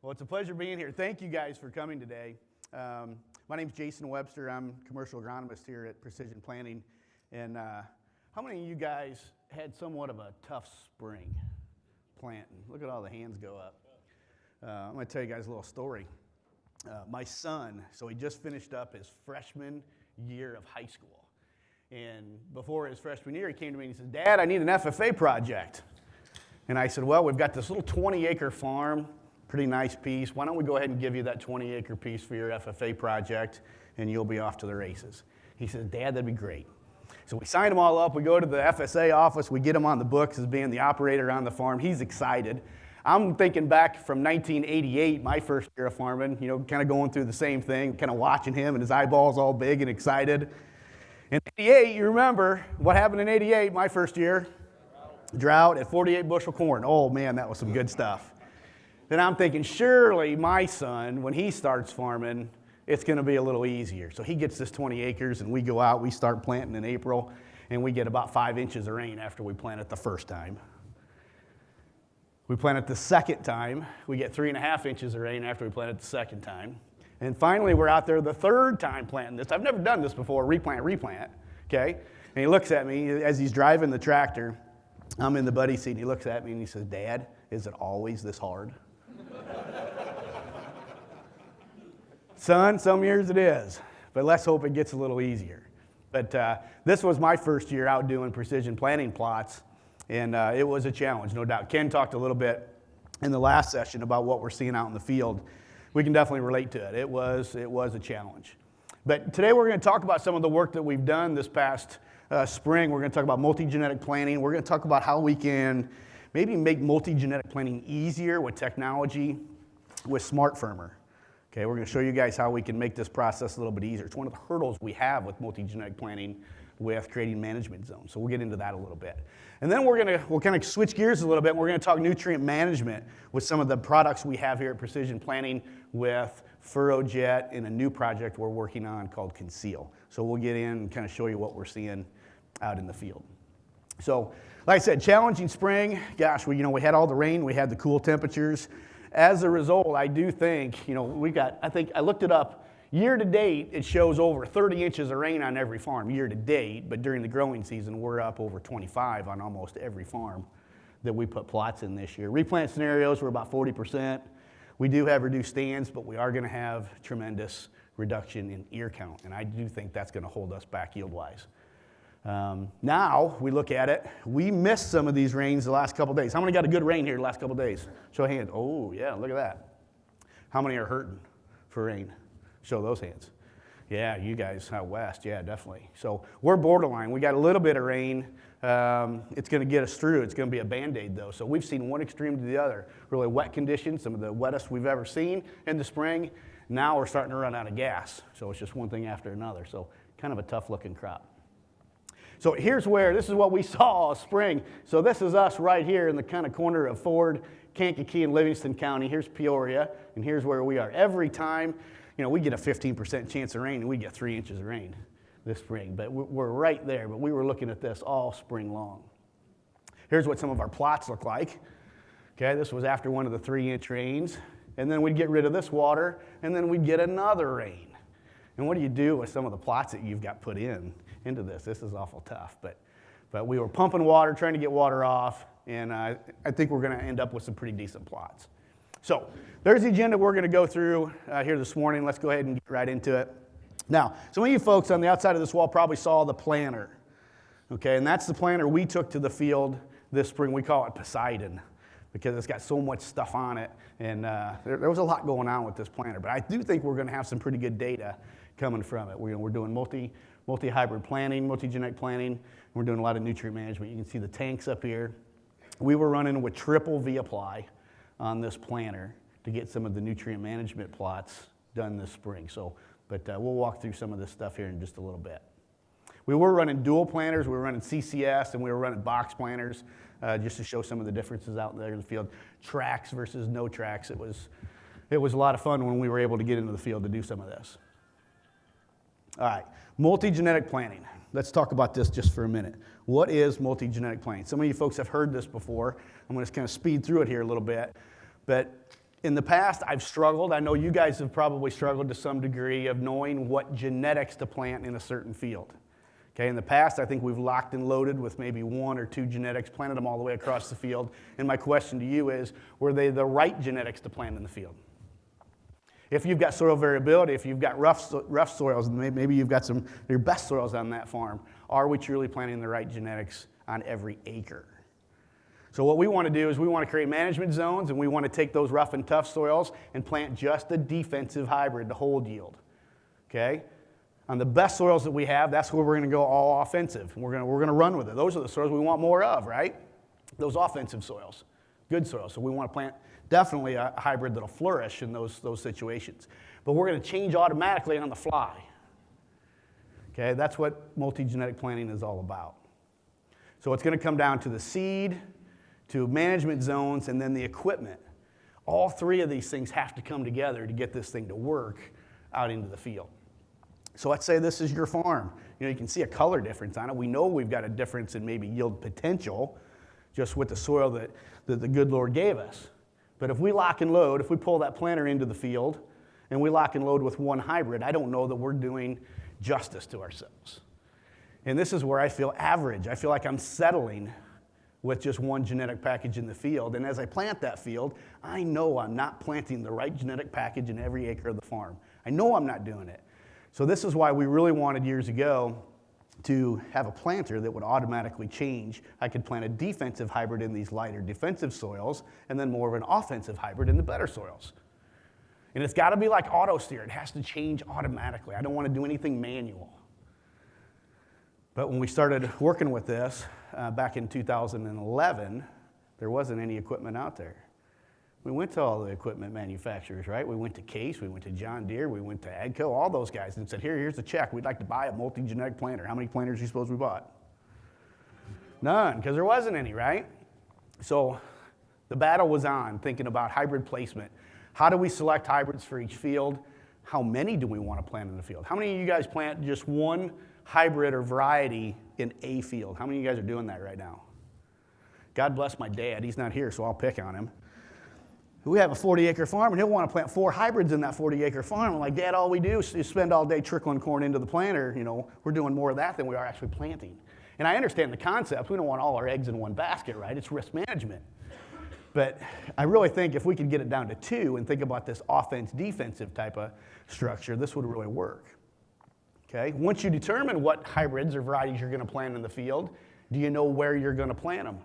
Well, it's a pleasure being here. Thank you guys for coming today. My name's Jason Webster. I'm commercial agronomist here at Precision Planting. And how many of you guys had somewhat of a tough spring planting? Look at all the hands go up. I'm going to tell you guys a little story. My son, so he just finished up his freshman year of high school. And before his freshman year, he came to me and he said, "Dad, I need an FFA project." And I said, "Well, we've got this little 20-acre farm, pretty nice piece. Why don't we go ahead and give you that 20-acre piece for your FFA project, and you'll be off to the races." He says, "Dad, that'd be great." So we signed them all up. We go to the FSA office. We get him on the books as being the operator on the farm. He's excited. I'm thinking back from 1988, my first year of farming, kind of going through the same thing, kind of watching him and his eyeballs all big and excited. In 88, you remember what happened in 88, my first year? Drought at 48 bushel corn. Oh, man, that was some good stuff. Then I'm thinking, surely my son, when he starts farming, it's going to be a little easier. So he gets this 20 acres, and we go out, we start planting in April, and we get about 5 inches of rain after we plant it the first time. We plant it the second time, we get 3.5 inches of rain after we plant it the second time. And finally, we're out there the third time planting this. I've never done this before, replant, okay? And he looks at me as he's driving the tractor. I'm in the buddy seat, and he looks at me and he says, "Dad, is it always this hard?" Son, some years it is, but let's hope it gets a little easier. But this was my first year out doing precision planting plots, and it was a challenge, no doubt. Ken talked a little bit in the last session about what we're seeing out in the field. We can definitely relate to it. It was a challenge. But today we're going to talk about some of the work that we've done this past spring. We're going to talk about multi-genetic planting. We're going to talk about how we can maybe make multi-genetic planting easier with technology with SmartFirmer. Okay, we're going to show you guys how we can make this process a little bit easier. It's one of the hurdles we have with multi-genetic planting with creating management zones. So we'll get into that a little bit. And then we'll kind of switch gears a little bit. We're going to talk nutrient management with some of the products we have here at Precision Planting with FurrowJet and a new project we're working on called Conceal. So we'll get in and kind of show you what we're seeing out in the field. So, like I said, challenging spring. Gosh, we had all the rain, we had the cool temperatures. As a result, I do think, I looked it up, year to date, it shows over 30 inches of rain on every farm, year to date, but during the growing season, we're up over 25 on almost every farm that we put plots in this year. Replant scenarios, we're about 40%. We do have reduced stands, but we are going to have tremendous reduction in ear count, and I do think that's going to hold us back yield-wise. Now we look at it, we missed some of these rains the last couple days. How many got a good rain here the last couple days? Show of hands. Oh, yeah, look at that. How many are hurting for rain? Show those hands. Yeah, you guys out west, yeah, definitely. So we're borderline. We got a little bit of rain. It's going to get us through. It's going to be a Band-Aid, though. So we've seen one extreme to the other. Really wet conditions, some of the wettest we've ever seen in the spring. Now we're starting to run out of gas. So it's just one thing after another. So kind of a tough-looking crop. So this is what we saw all spring. So this is us right here in the kind of corner of Ford, Kankakee, and Livingston County. Here's Peoria, and here's where we are. Every time, we get a 15% chance of rain, and we get 3 inches of rain this spring. But we're right there, but we were looking at this all spring long. Here's what some of our plots look like. Okay, this was after one of the 3-inch rains. And then we'd get rid of this water, and then we'd get another rain. And what do you do with some of the plots that you've got put into this? This is awful tough, but we were pumping water, trying to get water off, and I think we're going to end up with some pretty decent plots. So there's the agenda we're going to go through here this morning. Let's go ahead and get right into it. Now, some of you folks on the outside of this wall probably saw the planter, okay, and that's the planter we took to the field this spring. We call it Poseidon because it's got so much stuff on it, and there was a lot going on with this planter, but I do think we're going to have some pretty good data coming from it. We're doing multi-hybrid planting, multi-genetic planting. We're doing a lot of nutrient management. You can see the tanks up here. We were running with triple V-apply on this planter to get some of the nutrient management plots done this spring. But we'll walk through some of this stuff here in just a little bit. We were running dual planters. We were running CCS, and we were running box planters just to show some of the differences out there in the field. Tracks versus no tracks. It was a lot of fun when we were able to get into the field to do some of this. All right, multi-genetic planting. Let's talk about this just for a minute. What is multi-genetic planting? Some of you folks have heard this before. I'm going to kind of speed through it here a little bit. But in the past, I've struggled. I know you guys have probably struggled to some degree of knowing what genetics to plant in a certain field. Okay, in the past, I think we've locked and loaded with maybe 1 or 2 genetics, planted them all the way across the field. And my question to you is, were they the right genetics to plant in the field? If you've got soil variability, if you've got rough soils, and maybe you've got your best soils on that farm, are we truly planting the right genetics on every acre? So what we want to do is we want to create management zones, and we want to take those rough and tough soils and plant just a defensive hybrid to hold yield. Okay? On the best soils that we have, that's where we're going to go all offensive. We're going to run with it. Those are the soils we want more of, right? Those offensive soils, good soils. So we want to plant definitely a hybrid that'll flourish in those situations. But we're going to change automatically on the fly. Okay? That's what multi-genetic planting is all about. So it's going to come down to the seed, to management zones, and then the equipment. All 3 of these things have to come together to get this thing to work out into the field. So let's say this is your farm. You can see a color difference on it. We know we've got a difference in maybe yield potential just with the soil that the good Lord gave us. But if we lock and load, if we pull that planter into the field and we lock and load with 1 hybrid, I don't know that we're doing justice to ourselves. And this is where I feel average. I feel like I'm settling with just 1 genetic package in the field. And as I plant that field, I know I'm not planting the right genetic package in every acre of the farm. I know I'm not doing it. So this is why we really wanted years ago to have a planter that would automatically change. I could plant a defensive hybrid in these lighter defensive soils and then more of an offensive hybrid in the better soils. And it's got to be like auto steer. It has to change automatically. I don't want to do anything manual. But when we started working with this back in 2011, there wasn't any equipment out there. We went to all the equipment manufacturers, right? We went to Case, we went to John Deere, we went to AGCO, all those guys, and said, here's the check. We'd like to buy a multi-genetic planter. How many planters do you suppose we bought? None, because there wasn't any, right? So the battle was on, thinking about hybrid placement. How do we select hybrids for each field? How many do we want to plant in the field? How many of you guys plant just 1 hybrid or variety in a field? How many of you guys are doing that right now? God bless my dad. He's not here, so I'll pick on him. We have a 40-acre farm, and he'll want to plant 4 hybrids in that 40-acre farm. I'm like, Dad, all we do is spend all day trickling corn into the planter. We're doing more of that than we are actually planting. And I understand the concept. We don't want all our eggs in one basket, right? It's risk management. But I really think if we could get it down to 2 and think about this offense-defensive type of structure, this would really work. Okay? Once you determine what hybrids or varieties you're going to plant in the field, do you know where you're going to plant them?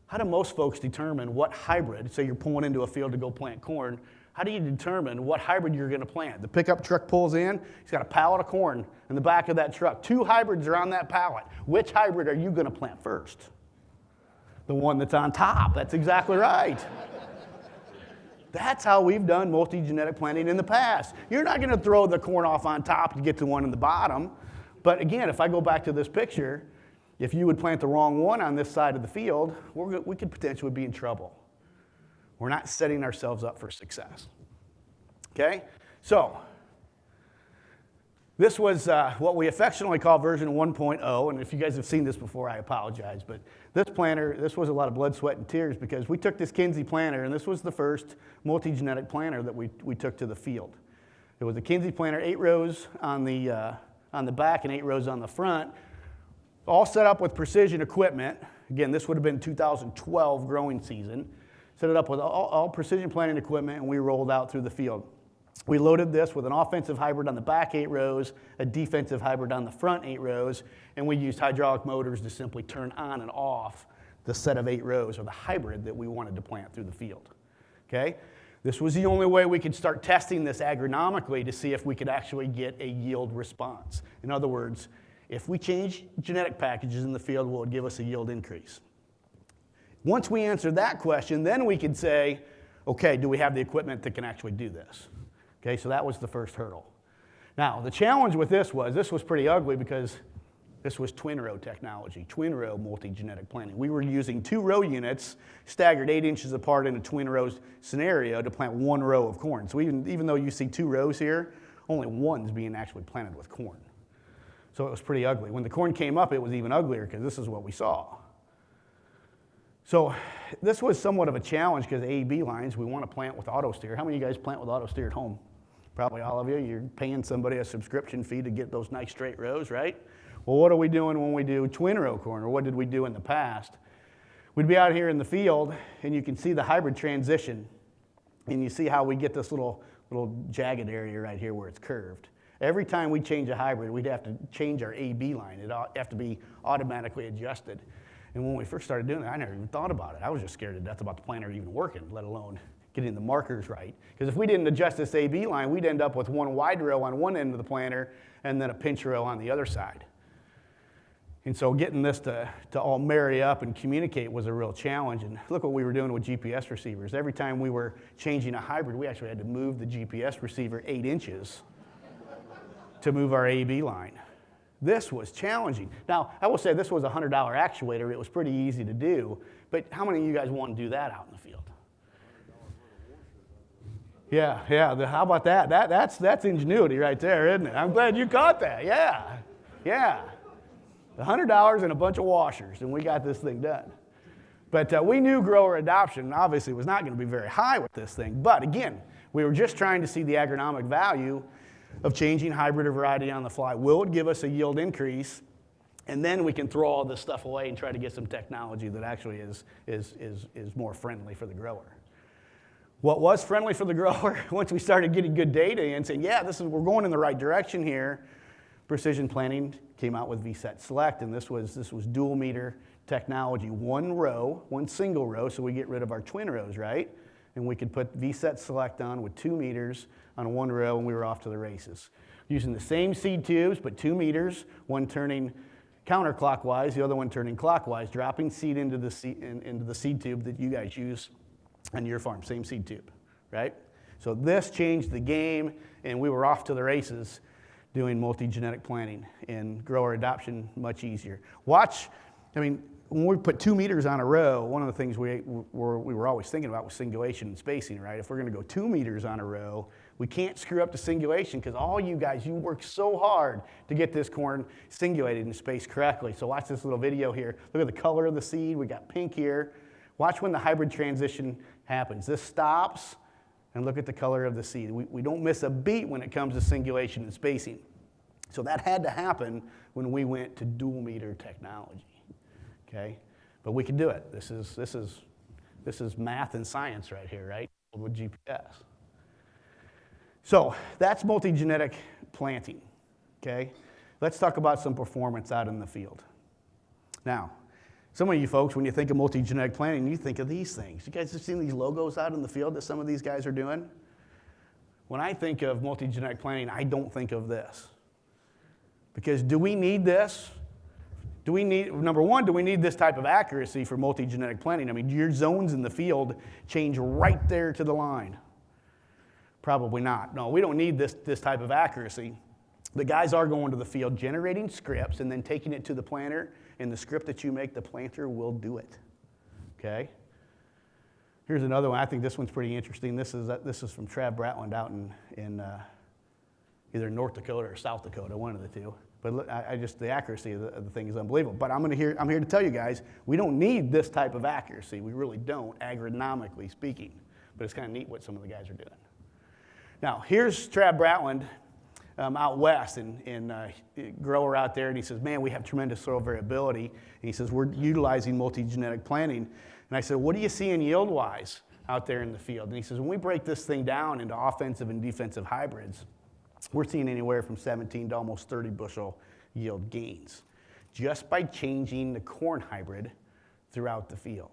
How do most folks determine what hybrid, say you're pulling into a field to go plant corn, how do you determine what hybrid you're going to plant? The pickup truck pulls in, he's got a pallet of corn in the back of that truck. 2 hybrids are on that pallet. Which hybrid are you going to plant first? The one that's on top. That's exactly right. That's how we've done multi-genetic planting in the past. You're not going to throw the corn off on top to get to one in the bottom. But again, if I go back to this picture, if you would plant the wrong one on this side of the field, we could potentially be in trouble. We're not setting ourselves up for success. Okay? So, this was what we affectionately call version 1.0, and if you guys have seen this before, I apologize. But this planter, this was a lot of blood, sweat, and tears because we took this Kinsey planter, and this was the first multi-genetic planter that we took to the field. It was a Kinsey planter, 8 rows on the back and 8 rows on the front, all set up with precision equipment. Again, this would have been 2012 growing season. Set it up with all precision planting equipment, and we rolled out through the field. We loaded this with an offensive hybrid on the back 8 rows, a defensive hybrid on the front 8 rows, and we used hydraulic motors to simply turn on and off the set of 8 rows or the hybrid that we wanted to plant through the field. Okay? This was the only way we could start testing this agronomically to see if we could actually get a yield response. In other words, if we change genetic packages in the field, will it give us a yield increase? Once we answer that question, then we could say, okay, do we have the equipment that can actually do this? Okay, so that was the first hurdle. Now, the challenge with this was pretty ugly because this was twin row technology, twin row multi-genetic planting. We were using 2 row units staggered 8 inches apart in a twin row scenario to plant 1 row of corn. So even though you see 2 rows here, only one's being actually planted with corn. So it was pretty ugly. When the corn came up, it was even uglier because this is what we saw. So this was somewhat of a challenge because A-B lines, we want to plant with auto steer. How many of you guys plant with auto steer at home? Probably all of you. You're paying somebody a subscription fee to get those nice straight rows, right? Well, what are we doing when we do twin row corn, or what did we do in the past? We'd be out here in the field, and you can see the hybrid transition, and you see how we get this little jagged area right here where it's curved. Every time we change a hybrid, we'd have to change our A-B line. It'd have to be automatically adjusted. And when we first started doing that, I never even thought about it. I was just scared to death about the planter even working, let alone getting the markers right. Because if we didn't adjust this A-B line, we'd end up with one wide row on one end of the planter and then a pinch row on the other side. And so getting this to all marry up and communicate was a real challenge. And look what we were doing with GPS receivers. Every time we were changing a hybrid, we actually had to move the GPS receiver 8 inches to move our A-B line. This was challenging. Now, I will say this was a $100 actuator. It was pretty easy to do. But how many of you guys want to do that out in the field? Yeah. How about that? That's ingenuity right there, isn't it? I'm glad you caught that. Yeah. $100 and a bunch of washers, and we got this thing done. But we knew grower adoption obviously was not going to be very high with this thing. But again, we were just trying to see the agronomic value of changing hybrid or variety on the fly. Will it give us a yield increase? And then we can throw all this stuff away and try to get some technology that actually is more friendly for the grower. What was friendly for the grower, once we started getting good data and saying, yeah, we're going in the right direction here, Precision Planting came out with VSET Select, and this was dual meter technology. One single row, so we get rid of our twin rows, right? And we could put VSET Select on with 2 meters on one row, and we were off to the races. Using the same seed tubes, but 2 meters, one turning counterclockwise, the other one turning clockwise, dropping seed into the seed tube that you guys use on your farm, same seed tube, right? So this changed the game, and we were off to the races doing multi-genetic planting and grower adoption much easier. When we put 2 meters on a row, one of the things we were always thinking about was singulation and spacing, right? If we're going to go 2 meters on a row, we can't screw up the singulation because all you guys, you work so hard to get this corn singulated and spaced correctly. So watch this little video here. Look at the color of the seed. We got pink here. Watch when the hybrid transition happens. This stops, and look at the color of the seed. We don't miss a beat when it comes to singulation and spacing. So that had to happen when we went to dual meter technology. Okay, but we can do it. This is math and science right here, right? With GPS. So that's multi-genetic planting. Okay, let's talk about some performance out in the field. Now, some of you folks, when you think of multi-genetic planting, you think of these things. You guys have seen these logos out in the field that some of these guys are doing? When I think of multi-genetic planting, I don't think of this. Because do we need this? Number one, do we need this type of accuracy for multi-genetic planting? I mean, your zones in the field change right there to the line. Probably not. No, we don't need this type of accuracy. The guys are going to the field, generating scripts, and then taking it to the planter, and the script that you make, the planter will do it. Okay? Here's another one. I think this one's pretty interesting. This is from Trav Bratland out in either North Dakota or South Dakota, one of the two. But look, the accuracy of the thing is unbelievable. But I'm here to tell you guys, we don't need this type of accuracy. We really don't, agronomically speaking. But it's kind of neat what some of the guys are doing. Now, here's Trav Bratland out west, and grower out there, and he says, man, we have tremendous soil variability. And he says, we're utilizing multi-genetic planting. And I said, what are you seeing yield-wise out there in the field? And he says, when we break this thing down into offensive and defensive hybrids, we're seeing anywhere from 17 to almost 30 bushel yield gains just by changing the corn hybrid throughout the field.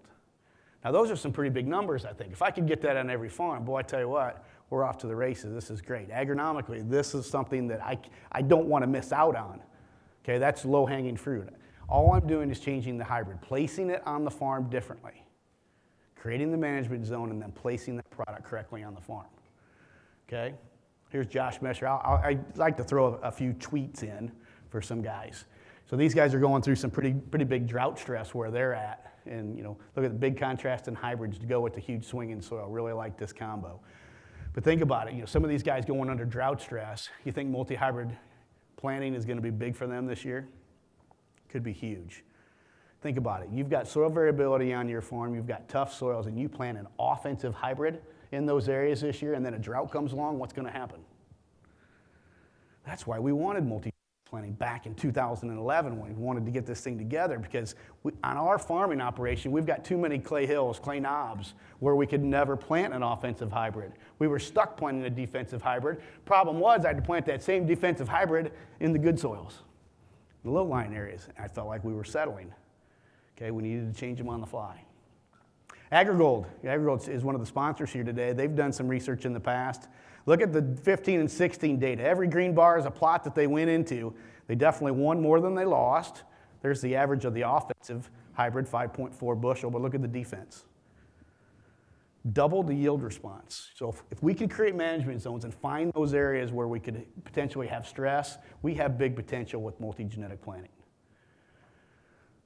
Now, those are some pretty big numbers, I think. If I could get that on every farm, boy, I tell you what, we're off to the races. This is great. Agronomically, this is something that I don't want to miss out on. Okay, that's low-hanging fruit. All I'm doing is changing the hybrid, placing it on the farm differently, creating the management zone, and then placing that product correctly on the farm. Okay? Here's Josh Messer. I'd like to throw a few tweets in for some guys. So these guys are going through some pretty big drought stress where they're at. And look at the big contrast in hybrids to go with the huge swing in soil. Really like this combo. But think about it. Some of these guys going under drought stress. You think multi-hybrid planting is going to be big for them this year? Could be huge. Think about it. You've got soil variability on your farm, you've got tough soils, and you plant an offensive hybrid in those areas this year, and then a drought comes along, what's going to happen? That's why we wanted multi-genetic planting back in 2011 when we wanted to get this thing together, because on our farming operation, we've got too many clay hills, clay knobs, where we could never plant an offensive hybrid. We were stuck planting a defensive hybrid. Problem was, I had to plant that same defensive hybrid in the good soils, the low-lying areas. I felt like we were settling. Okay, we needed to change them on the fly. Agra Gold. Agra Gold is one of the sponsors here today. They've done some research in the past. Look at the 15 and 16 data. Every green bar is a plot that they went into. They definitely won more than they lost. There's the average of the offensive hybrid, 5.4 bushel, but look at the defense. Double the yield response. So if we could create management zones and find those areas where we could potentially have stress, we have big potential with multi-genetic planting.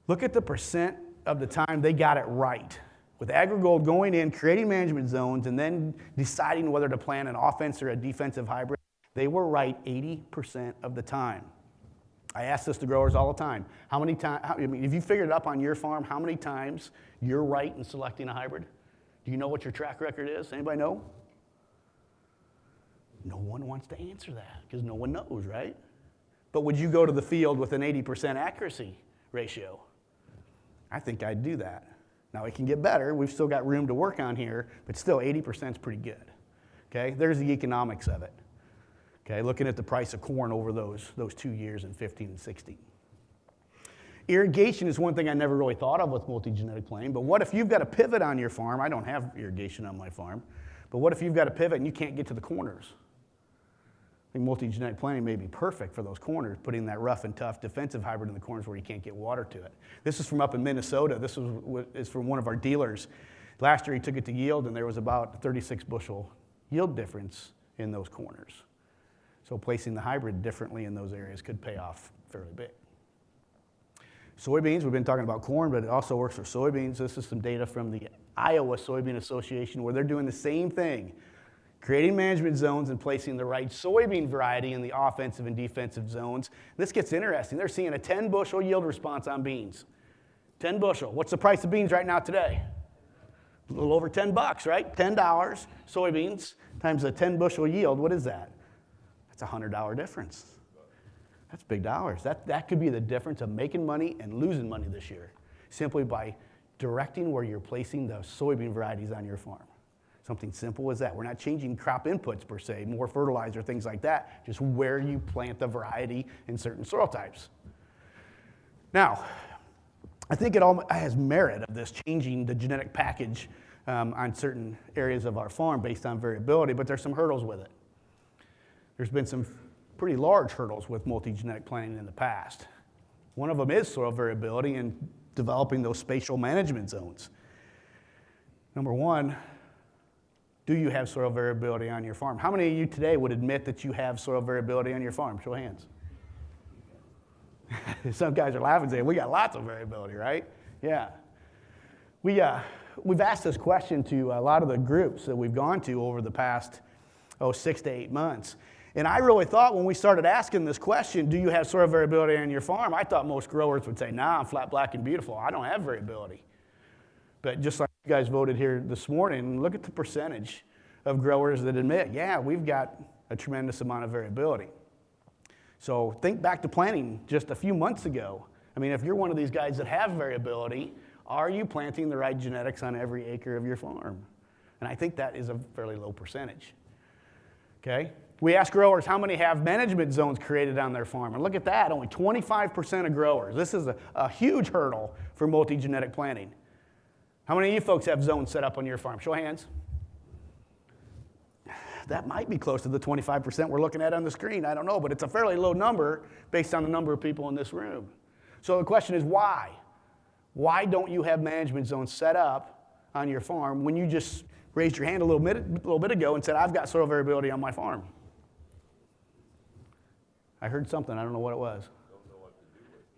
Look at the percent of the time they got it right. With Agra Gold going in, creating management zones, and then deciding whether to plant an offense or a defensive hybrid, they were right 80% of the time. I ask this to growers all the time. How many times, if you figured it up on your farm, how many times you're right in selecting a hybrid? Do you know what your track record is? Anybody know? No one wants to answer that because no one knows, right? But would you go to the field with an 80% accuracy ratio? I think I'd do that. Now, it can get better. We've still got room to work on here, but still 80% is pretty good. Okay, there's the economics of it. Okay, looking at the price of corn over those 2 years in 15 and 16. Irrigation is one thing I never really thought of with multi-genetic planting, but what if you've got a pivot on your farm? I don't have irrigation on my farm, but what if you've got a pivot and you can't get to the corners? I think multi-genetic planting may be perfect for those corners, putting that rough and tough defensive hybrid in the corners where you can't get water to it. This is from up in Minnesota. This is from one of our dealers. Last year he took it to yield and there was about 36 bushel yield difference in those corners. So placing the hybrid differently in those areas could pay off fairly big. Soybeans, we've been talking about corn, but it also works for soybeans. This is some data from the Iowa Soybean Association where they're doing the same thing. Creating management zones and placing the right soybean variety in the offensive and defensive zones. This gets interesting. They're seeing a 10 bushel yield response on beans. 10 bushel. What's the price of beans right now today? A little over 10 bucks, right? $10 soybeans times a 10 bushel yield. What is that? That's a $100 difference. That's big dollars. That could be the difference of making money and losing money this year, simply by directing where you're placing the soybean varieties on your farm. Something simple as that. We're not changing crop inputs per se, more fertilizer, things like that, just where you plant the variety in certain soil types. Now, I think it all has merit of this changing the genetic package on certain areas of our farm based on variability, but there's some hurdles with it. There's been some pretty large hurdles with multi-genetic planting in the past. One of them is soil variability and developing those spatial management zones. Number one, do you have soil variability on your farm? How many of you today would admit that you have soil variability on your farm? Show of hands. Some guys are laughing saying, we got lots of variability, right? Yeah. We've asked this question to a lot of the groups that we've gone to over the past 6 to 8 months. And I really thought when we started asking this question, do you have soil variability on your farm? I thought most growers would say, nah, I'm flat, black, and beautiful. I don't have variability. But just like you guys voted here this morning, look at the percentage of growers that admit, yeah, we've got a tremendous amount of variability. So think back to planting just a few months ago. I mean, if you're one of these guys that have variability, are you planting the right genetics on every acre of your farm? And I think that is a fairly low percentage. Okay? We ask growers how many have management zones created on their farm. And look at that, only 25% of growers. This is a huge hurdle for multi-genetic planting. How many of you folks have zones set up on your farm? Show of hands. That might be close to the 25% we're looking at on the screen. I don't know, but it's a fairly low number based on the number of people in this room. So the question is why? Why don't you have management zones set up on your farm when you just raised your hand a little bit ago and said, I've got soil variability on my farm? I heard something. I don't know what it was.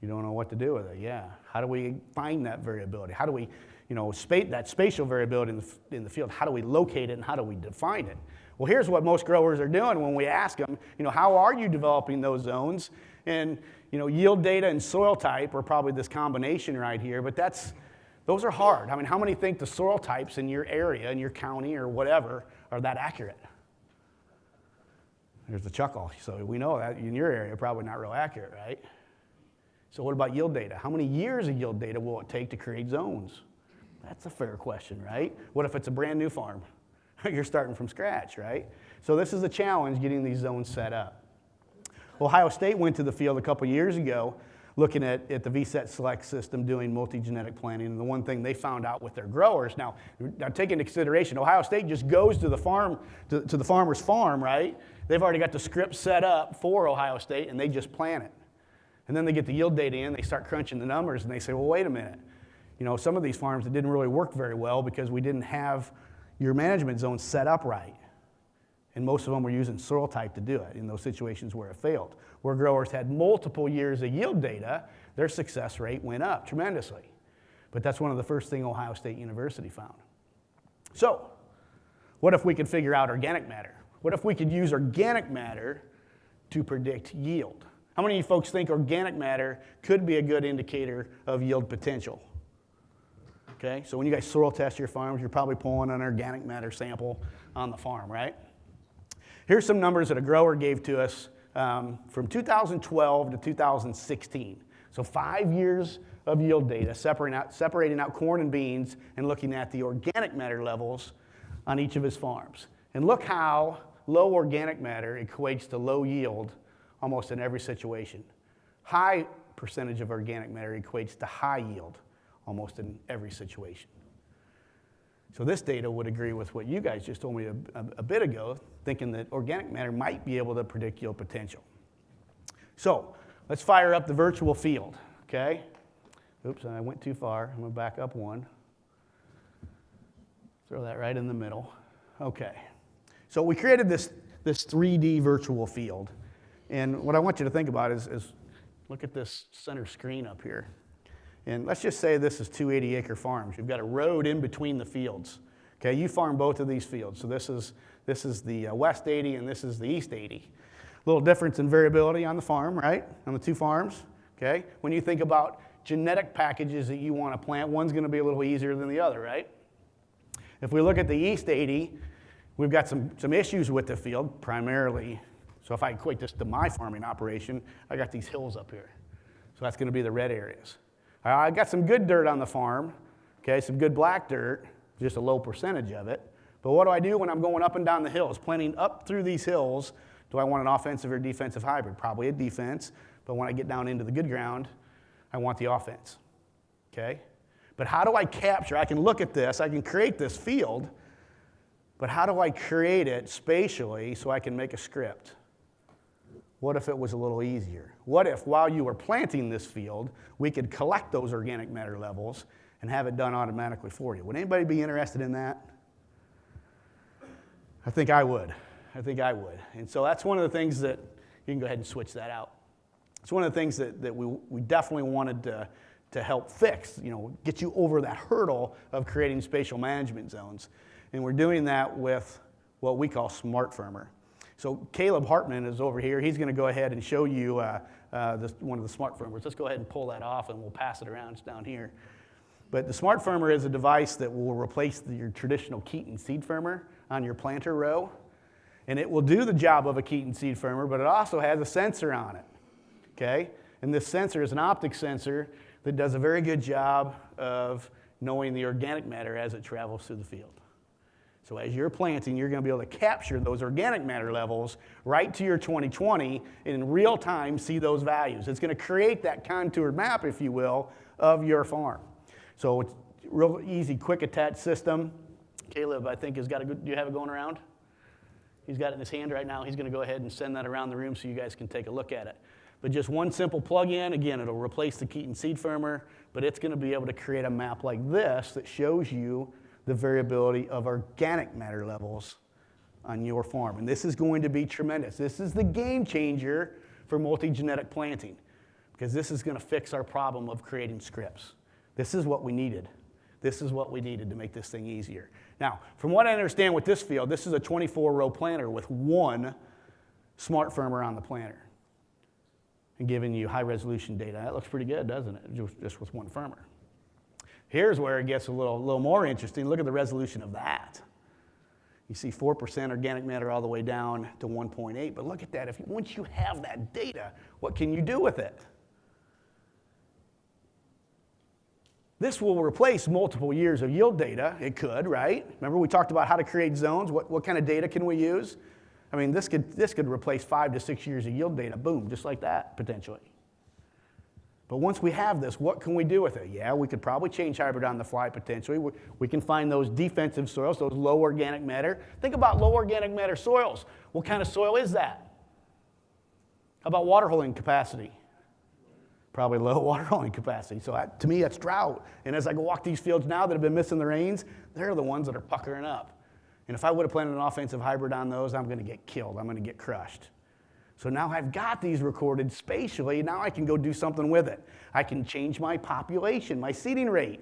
You don't know what to do with it, yeah. How do we find that variability? How do we, that spatial variability in the field, how do we locate it and how do we define it? Well, here's what most growers are doing when we ask them, how are you developing those zones? And yield data and soil type are probably this combination right here, but those are hard. I mean, how many think the soil types in your area, in your county or whatever, are that accurate? There's the chuckle. So we know that in your area, probably not real accurate, right? So what about yield data? How many years of yield data will it take to create zones? That's a fair question, right? What if it's a brand new farm? You're starting from scratch, right? So this is a challenge, getting these zones set up. Ohio State went to the field a couple years ago looking at the VSET Select system doing multi-genetic planting, and the one thing they found out with their growers, now take into consideration, Ohio State just goes to the farm, to the farmer's farm, right? They've already got the script set up for Ohio State, and they just plant it. And then they get the yield data in, they start crunching the numbers, and they say, well, wait a minute. Some of these farms, it didn't really work very well because we didn't have your management zone set up right. And most of them were using soil type to do it in those situations where it failed. Where growers had multiple years of yield data, their success rate went up tremendously. But that's one of the first things Ohio State University found. So, what if we could figure out organic matter? What if we could use organic matter to predict yield? How many of you folks think organic matter could be a good indicator of yield potential? Okay, so when you guys soil test your farms, you're probably pulling an organic matter sample on the farm, right? Here's some numbers that a grower gave to us from 2012 to 2016. So 5 years of yield data, separating out corn and beans and looking at the organic matter levels on each of his farms. And look how low organic matter equates to low yield almost in every situation. High percentage of organic matter equates to high yield almost in every situation. So this data would agree with what you guys just told me a bit ago, thinking that organic matter might be able to predict yield potential. So let's fire up the virtual field, okay? Oops, I went too far. I'm going to back up one. Throw that right in the middle. Okay. So we created this 3D virtual field. And what I want you to think about is look at this center screen up here. And let's just say this is 2 80-acre farms. You've got a road in between the fields. Okay, you farm both of these fields. So this is the west 80 and this is the east 80. A little difference in variability on the farm, right? On the two farms. Okay, when you think about genetic packages that you want to plant, one's going to be a little easier than the other, right? If we look at the east 80, we've got some issues with the field primarily. So if I equate this to my farming operation, I got these hills up here. So that's going to be the red areas. I got some good dirt on the farm, okay, some good black dirt, just a low percentage of it. But what do I do when I'm going up and down the hills, planting up through these hills? Do I want an offensive or defensive hybrid? Probably a defense, but when I get down into the good ground, I want the offense, okay? But how do I capture? I can look at this, I can create this field, but how do I create it spatially so I can make a script? What if it was a little easier? What if while you were planting this field, we could collect those organic matter levels and have it done automatically for you? Would anybody be interested in that? I think I would. And so that's one of the things that, you can go ahead and switch that out. It's one of the things that we definitely wanted to help fix, get you over that hurdle of creating spatial management zones. And we're doing that with what we call SmartFirmer. So Caleb Hartman is over here. He's going to go ahead and show you one of the SmartFirmers. Let's go ahead and pull that off, and we'll pass it around. It's down here. But the SmartFirmer is a device that will replace your traditional Keaton seed firmer on your planter row. And it will do the job of a Keaton seed firmer, but it also has a sensor on it. Okay? And this sensor is an optic sensor that does a very good job of knowing the organic matter as it travels through the field. So as you're planting, you're going to be able to capture those organic matter levels right to your 2020 and in real time see those values. It's going to create that contoured map, if you will, of your farm. So it's a real easy, quick attach system. Caleb, I think, has got a good, do you have it going around? He's got it in his hand right now. He's going to go ahead and send that around the room so you guys can take a look at it. But just one simple plug-in. Again, it'll replace the Keaton seed firmer, but it's going to be able to create a map like this that shows you the variability of organic matter levels on your farm. And this is going to be tremendous. This is the game changer for multi-genetic planting, because this is going to fix our problem of creating scripts. This is what we needed. This is what we needed to make this thing easier. Now, from what I understand with this field, this is a 24-row planter with one SmartFirmer on the planter. and giving you high resolution data. That looks pretty good, doesn't it? Just with one firmer. Here's where it gets a little more interesting. Look at the resolution of that. You see 4% organic matter all the way down to 1.8, but look at that. Once you have that data, what can you do with it? This will replace multiple years of yield data. It could, right? Remember we talked about how to create zones. What kind of data can we use? I mean, this could replace 5 to 6 years of yield data, boom, just like that, potentially. But once we have this, what can we do with it? Yeah, we could probably change hybrid on the fly, potentially. We can find those defensive soils, those low organic matter. Think about low organic matter soils. What kind of soil is that? How about water holding capacity? Probably low water holding capacity. So to me, that's drought. And as I go walk these fields now that have been missing the rains, they're the ones that are puckering up. And if I would have planted an offensive hybrid on those, I'm going to get killed. I'm going to get crushed. So now I've got these recorded spatially. Now I can go do something with it. I can change my population, my seeding rate,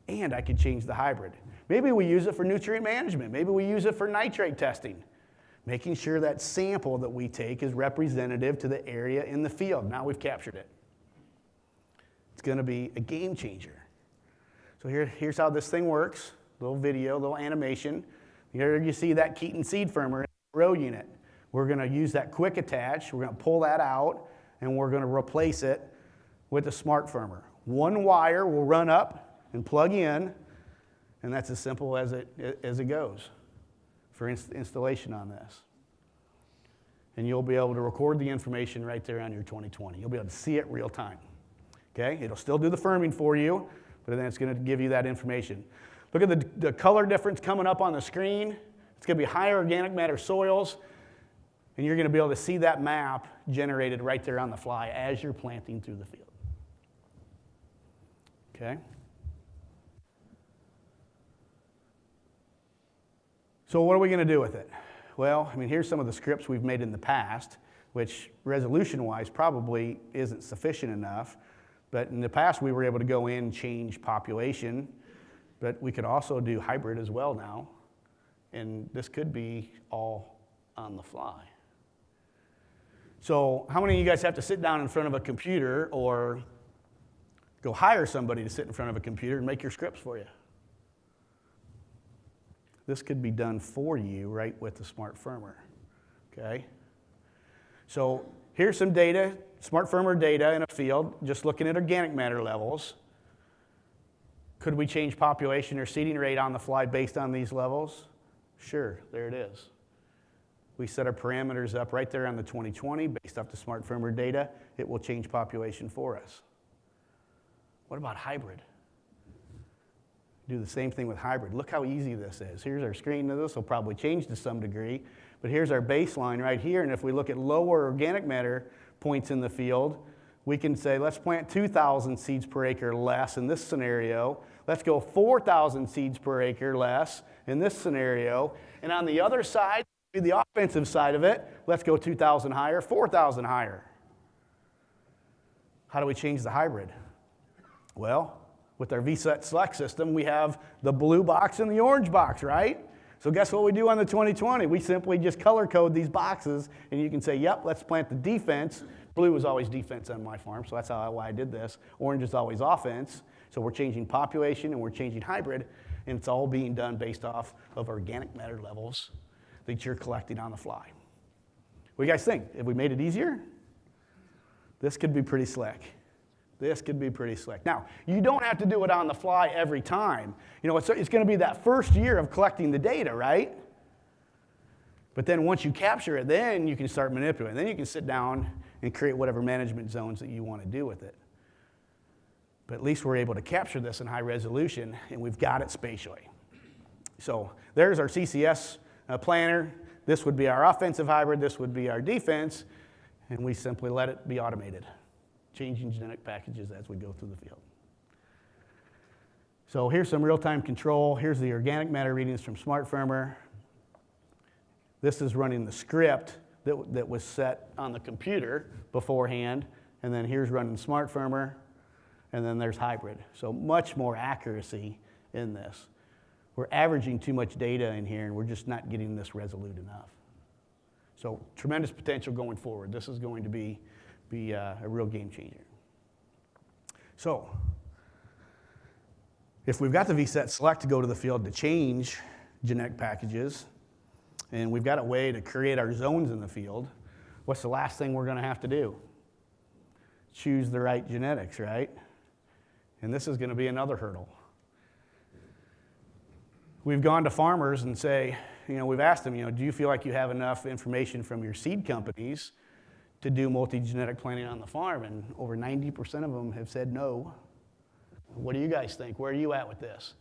and I can change the hybrid. Maybe we use it for nutrient management. Maybe we use it for nitrate testing, making sure that sample that we take is representative to the area in the field. Now we've captured it. It's going to be a game changer. So here's how this thing works. Little video, little animation. Here you see that Keaton seed firmer in the row unit. We're going to use that quick attach. We're going to pull that out, and we're going to replace it with a SmartFirmer. One wire will run up and plug in, and that's as simple as it goes for installation on this. And you'll be able to record the information right there on your 2020. You'll be able to see it real time. Okay? It'll still do the firming for you, but then it's going to give you that information. Look at the color difference coming up on the screen. It's going to be higher organic matter soils, and you're going to be able to see that map generated right there on the fly as you're planting through the field. Okay? So what are we going to do with it? Well, I mean, here's some of the scripts we've made in the past, which resolution-wise probably isn't sufficient enough. But in the past, we were able to go in and change population, but we could also do hybrid as well now. And this could be all on the fly. So how many of you guys have to sit down in front of a computer or go hire somebody to sit in front of a computer and make your scripts for you? This could be done for you right with the SmartFirmer, okay? So here's some data, SmartFirmer data in a field, just looking at organic matter levels. Could we change population or seeding rate on the fly based on these levels? Sure, there it is. We set our parameters up right there on the 2020 based off the SmartFirmer data. It will change population for us. What about hybrid? Do the same thing with hybrid. Look how easy this is. Here's our screen. Now, this will probably change to some degree, but here's our baseline right here. And if we look at lower organic matter points in the field, we can say, let's plant 2,000 seeds per acre less in this scenario. Let's go 4,000 seeds per acre less in this scenario. And on the other side, the offensive side of it, let's go 2,000 higher, 4,000 higher. How do we change the hybrid? Well, with our VSET select system, we have the blue box and the orange box, right? So guess what we do on the 2020? We simply just color code these boxes, and you can say, yep, let's plant the defense. Blue was always defense on my farm, so that's why I did this. Orange is always offense. So we're changing population and we're changing hybrid, and it's all being done based off of organic matter levels that you're collecting on the fly. What do you guys think? Have we made it easier? This could be pretty slick. This could be pretty slick. Now, you don't have to do it on the fly every time. You know, it's going to be that first year of collecting the data, right? But then once you capture it, then you can start manipulating. Then you can sit down and create whatever management zones that you want to do with it. But at least we're able to capture this in high resolution, and we've got it spatially. So there's our CCS planner. This would be our offensive hybrid. This would be our defense. And we simply let it be automated, changing genetic packages as we go through the field. So here's some real-time control. Here's the organic matter readings from SmartFirmer. This is running the script that was set on the computer beforehand. And then here's running SmartFirmer. And then there's hybrid. So much more accuracy in this. We're averaging too much data in here, and we're just not getting this resolute enough. So tremendous potential going forward. This is going to be be a real game changer. So, if we've got the VSET Select to go to the field to change genetic packages, and we've got a way to create our zones in the field, what's the last thing we're going to have to do? Choose the right genetics, right? And this is going to be another hurdle. We've gone to farmers and say, we've asked them, do you feel like you have enough information from your seed companies to do multi-genetic planting on the farm? And over 90% of them have said no. What do you guys think? Where are you at with this?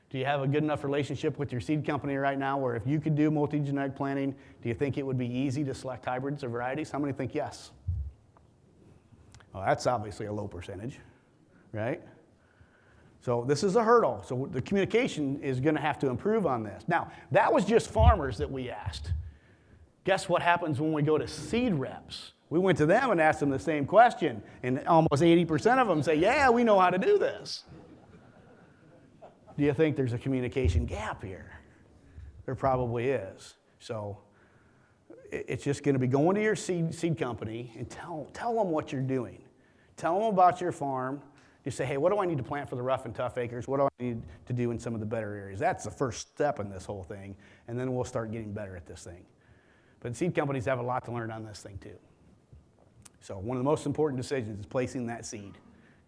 Do you have a good enough relationship with your seed company right now where if you could do multi-genetic planting, do you think it would be easy to select hybrids or varieties? How many think yes? Well, that's obviously a low percentage, right? So this is a hurdle. So the communication is going to have to improve on this. Now, that was just farmers that we asked. Guess what happens when we go to seed reps? We went to them and asked them the same question, and almost 80% of them say, yeah, we know how to do this. Do you think there's a communication gap here? There probably is. So it's just going to be going to your seed company and tell them what you're doing. Tell them about your farm. You say, hey, what do I need to plant for the rough and tough acres? What do I need to do in some of the better areas? That's the first step in this whole thing, and then we'll start getting better at this thing. But seed companies have a lot to learn on this thing too. So one of the most important decisions is placing that seed.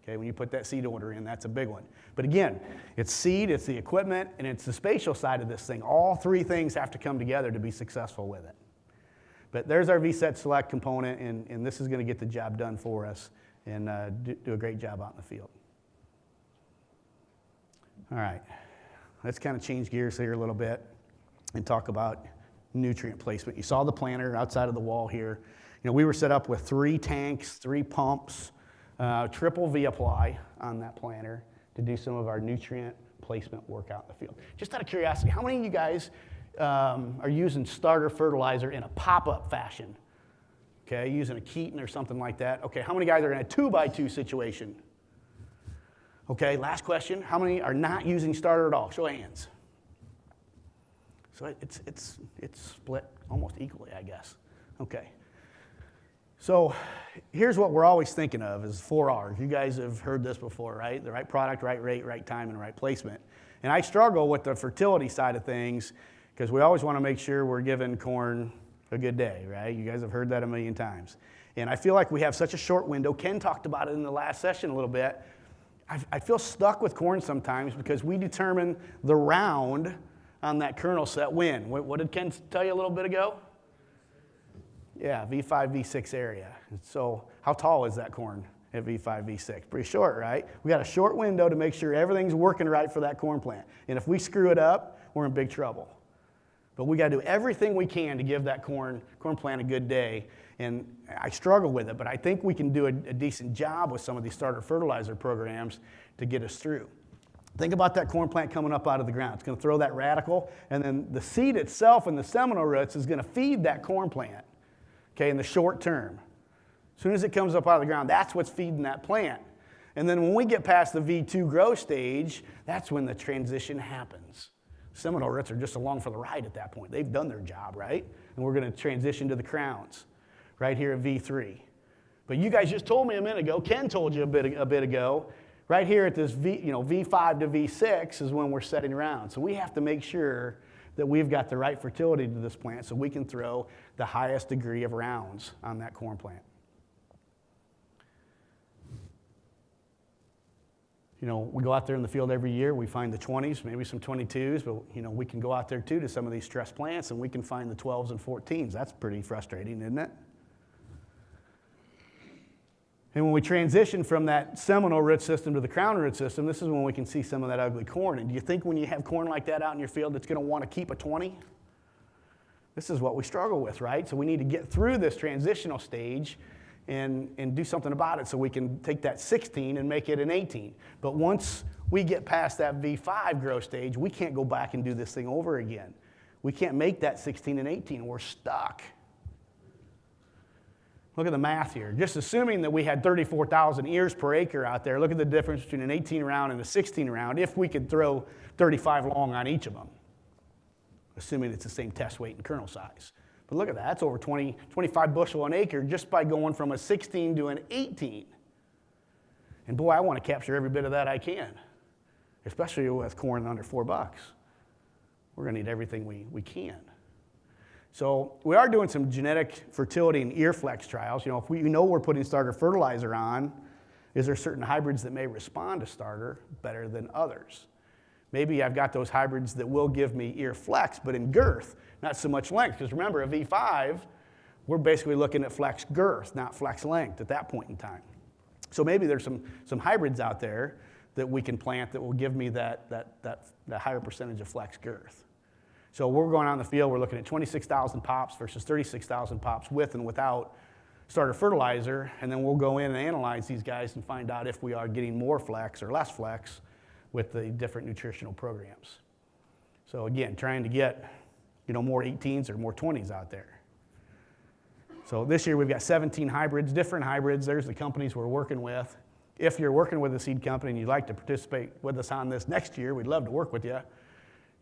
Okay, when you put that seed order in, that's a big one. But again, it's seed, it's the equipment, and it's the spatial side of this thing. All three things have to come together to be successful with it. But there's our VSET Select component, and this is going to get the job done for us and do a great job out in the field. All right, let's kind of change gears here a little bit and talk about nutrient placement. You saw the planter outside of the wall here. We were set up with 3 tanks, 3 pumps, triple V-apply on that planter to do some of our nutrient placement work out in the field. Just out of curiosity, how many of you guys are using starter fertilizer in a pop-up fashion? Okay, using a Keaton or something like that. Okay, how many guys are in a 2x2 situation? Okay, last question. How many are not using starter at all? Show of hands. So it's split almost equally, I guess. Okay. So here's what we're always thinking of is 4 R's. You guys have heard this before, right? The right product, right rate, right time, and right placement. And I struggle with the fertility side of things because we always want to make sure we're giving corn a good day, right? You guys have heard that a million times. And I feel like we have such a short window. Ken talked about it in the last session a little bit. I feel stuck with corn sometimes because we determine the round on that kernel set when. What did Ken tell you a little bit ago? Yeah, V5, V6 area. So how tall is that corn at V5, V6? Pretty short, right? We got a short window to make sure everything's working right for that corn plant. And if we screw it up, we're in big trouble. But we got to do everything we can to give that corn plant a good day. And I struggle with it, but I think we can do a decent job with some of these starter fertilizer programs to get us through. Think about that corn plant coming up out of the ground. It's going to throw that radicle, and then the seed itself and the seminal roots is going to feed that corn plant. Okay, in the short term. As soon as it comes up out of the ground, that's what's feeding that plant. And then when we get past the V2 growth stage, that's when the transition happens. Seminal roots are just along for the ride at that point. They've done their job, right? And we're going to transition to the crowns right here at V3. But you guys just told me a minute ago, Ken told you a bit ago, right here at this V5 to V6 is when we're setting around. So we have to make sure that we've got the right fertility to this plant so we can throw the highest degree of rounds on that corn plant. We go out there in the field every year, we find the 20s, maybe some 22s, but we can go out there too to some of these stress plants and we can find the 12s and 14s. That's pretty frustrating, isn't it? And when we transition from that seminal root system to the crown root system, this is when we can see some of that ugly corn. And do you think when you have corn like that out in your field, it's going to want to keep a 20? This is what we struggle with, right? So we need to get through this transitional stage and do something about it so we can take that 16 and make it an 18. But once we get past that V5 growth stage, we can't go back and do this thing over again. We can't make that 16 and 18. We're stuck. Look at the math here. Just assuming that we had 34,000 ears per acre out there, look at the difference between an 18 round and a 16 round if we could throw 35 long on each of them, assuming it's the same test weight and kernel size. But look at that, that's over 25 bushel an acre just by going from a 16 to an 18. And boy, I want to capture every bit of that I can, especially with corn under $4. We're going to need everything we can. So we are doing some genetic fertility and ear flex trials. You know, if we know we're putting starter fertilizer on, is there certain hybrids that may respond to starter better than others? Maybe I've got those hybrids that will give me ear flex, but in girth, not so much length. Because remember, a V5, we're basically looking at flex girth, not flex length at that point in time. So maybe there's some hybrids out there that we can plant that will give me that higher percentage of flex girth. So we're going on the field, we're looking at 26,000 pops versus 36,000 pops with and without starter fertilizer, and then we'll go in and analyze these guys and find out if we are getting more flex or less flex with the different nutritional programs. So again, trying to get, you know, more 18s or more 20s out there. So this year we've got 17 hybrids, different hybrids. There's the companies we're working with. If you're working with a seed company and you'd like to participate with us on this next year, we'd love to work with you.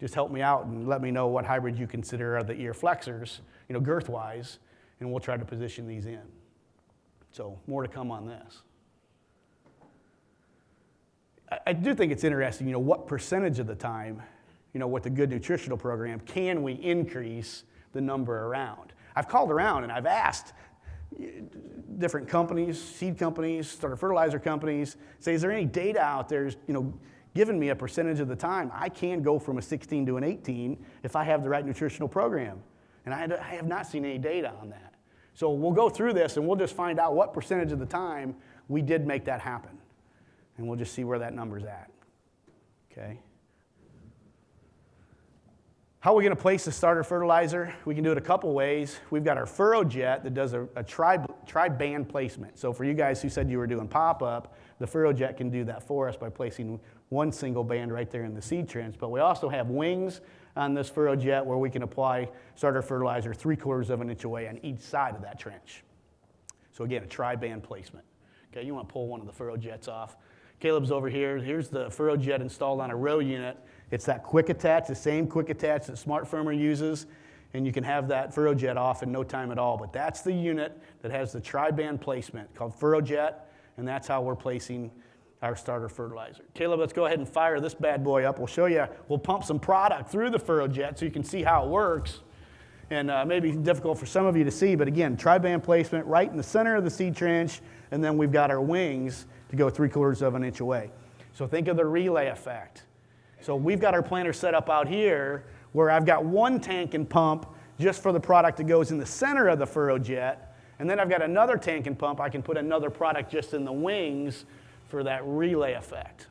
Just help me out and let me know what hybrid you consider are the ear flexors, you know, girth-wise, and we'll try to position these in. So more to come on this. I do think it's interesting, you know, what percentage of the time, you know, with a good nutritional program, can we increase the number around? I've called around and I've asked different companies, seed companies, starter fertilizer companies, say, is there any data out there, you know, giving me a percentage of the time I can go from a 16 to an 18 if I have the right nutritional program? And I have not seen any data on that. So we'll go through this and we'll just find out what percentage of the time we did make that happen. And we'll just see where that number's at. Okay? How are we going to place the starter fertilizer? We can do it a couple ways. We've got our FurrowJet that does a tri-band placement. So for you guys who said you were doing pop-up, the FurrowJet can do that for us by placing one single band right there in the seed trench. But we also have wings on this FurrowJet where we can apply starter fertilizer 3/4 of an inch away on each side of that trench. So again, a tri-band placement. Okay, you want to pull one of the FurrowJets off. Caleb's over here. Here's the FurrowJet installed on a row unit. It's that quick attach, the same quick attach that SmartFirmer uses, and you can have that FurrowJet off in no time at all. But that's the unit that has the tri-band placement called FurrowJet, and that's how we're placing our starter fertilizer. Caleb, let's go ahead and fire this bad boy up. We'll show you, we'll pump some product through the FurrowJet so you can see how it works. And maybe difficult for some of you to see, but again, tri-band placement right in the center of the seed trench, and then we've got our wings to go 3/4 of an inch away. So think of the relay effect. So we've got our planter set up out here where I've got one tank and pump just for the product that goes in the center of the FurrowJet, and then I've got another tank and pump. I can put another product just in the wings for that relay effect.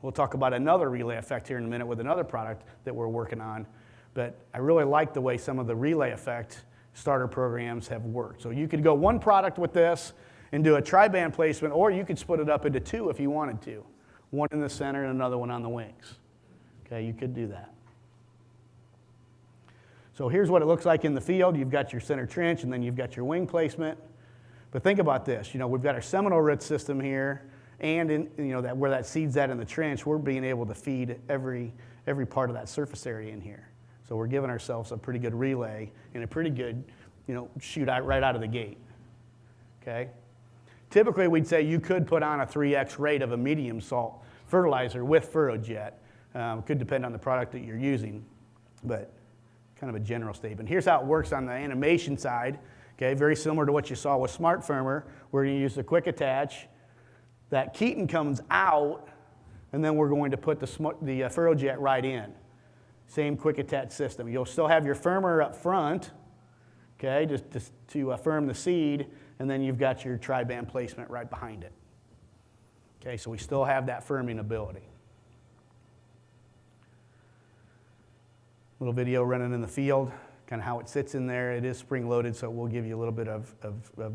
We'll talk about another relay effect here in a minute with another product that we're working on, but I really like the way some of the relay effect starter programs have worked. So you could go one product with this and do a tri-band placement, or you could split it up into two if you wanted to. One in the center and another one on the wings. Okay, you could do that. So here's what it looks like in the field. You've got your center trench and then you've got your wing placement. But think about this, you know, we've got our seminal root system here, and in, you know, that where that seed's at in the trench, we're being able to feed every part of that surface area in here. So we're giving ourselves a pretty good relay and a pretty good, you know, shoot out right out of the gate. Okay? Typically, we'd say you could put on a 3x rate of a medium salt fertilizer with FurrowJet. Could depend on the product that you're using, but kind of a general statement. Here's how it works on the animation side. Okay, very similar to what you saw with SmartFirmer. We're going to use the quick attach. That keton comes out, and then we're going to put the FurrowJet right in. Same quick attach system. You'll still have your firmer up front, okay, just to firm the seed, and then you've got your tri-band placement right behind it. Okay, so we still have that firming ability. Little video running in the field, kind of how it sits in there. It is spring-loaded, so it will give you a little bit of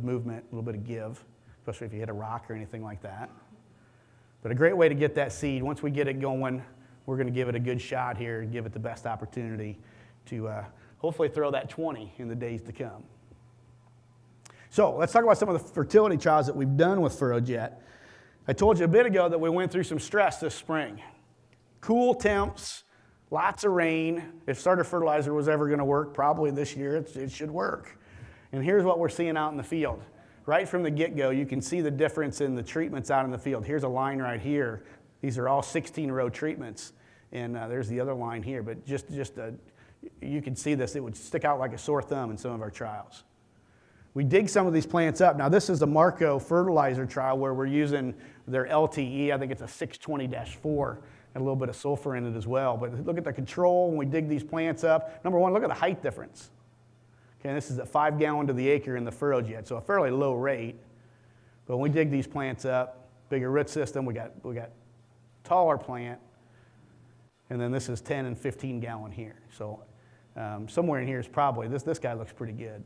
movement, a little bit of give, especially if you hit a rock or anything like that. But a great way to get that seed, once we get it going, we're going to give it a good shot here and give it the best opportunity to hopefully throw that 20 in the days to come. So let's talk about some of the fertility trials that we've done with FurrowJet. I told you a bit ago that we went through some stress this spring. Cool temps, Lots of rain. If starter fertilizer was ever going to work, probably this year it should work. And here's what we're seeing out in the field. Right from the get-go, you can see the difference in the treatments out in the field. Here's a line right here. These are all 16-row treatments. And there's the other line here. But you can see this. It would stick out like a sore thumb in some of our trials. We dig some of these plants up. Now, this is the Marco fertilizer trial where we're using their LTE. I think it's a 620-4. And a little bit of sulfur in it as well. But look at the control when we dig these plants up. Number one, look at the height difference. Okay, this is at 5 gallon to the acre in the furrow jet, so a fairly low rate. But when we dig these plants up, bigger root system, we got taller plant, and then this is 10 and 15 gallon here. So somewhere in here is probably, this guy looks pretty good.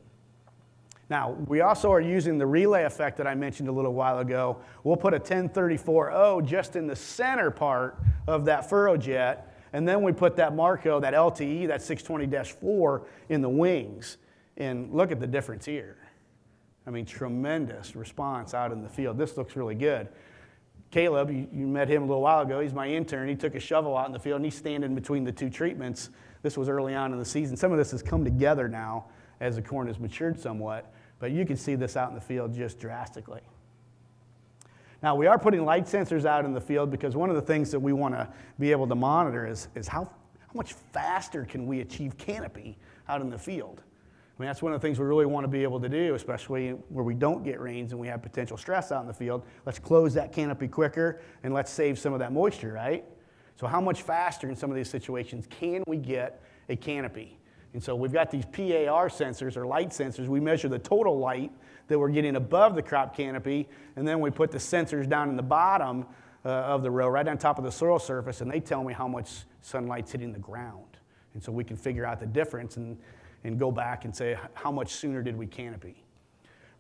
Now, we also are using the relay effect that I mentioned a little while ago. We'll put a 1034O just in the center part of that furrow jet, and then we put that Marco, that LTE, that 620-4 in the wings. And look at the difference here. I mean, tremendous response out in the field. This looks really good. Caleb, you met him a little while ago. He's my intern. He took a shovel out in the field, and he's standing between the two treatments. This was early on in the season. Some of this has come together now as the corn has matured somewhat, but you can see this out in the field just drastically. Now, we are putting light sensors out in the field because one of the things that we want to be able to monitor is how much faster can we achieve canopy out in the field. I mean, that's one of the things we really want to be able to do, especially where we don't get rains and we have potential stress out in the field. Let's close that canopy quicker and let's save some of that moisture, right? So how much faster in some of these situations can we get a canopy? And so we've got these PAR sensors or light sensors. We measure the total light that we're getting above the crop canopy, and then we put the sensors down in the bottom of the row, right on top of the soil surface, and they tell me how much sunlight's hitting the ground. And so we can figure out the difference and go back and say, how much sooner did we canopy?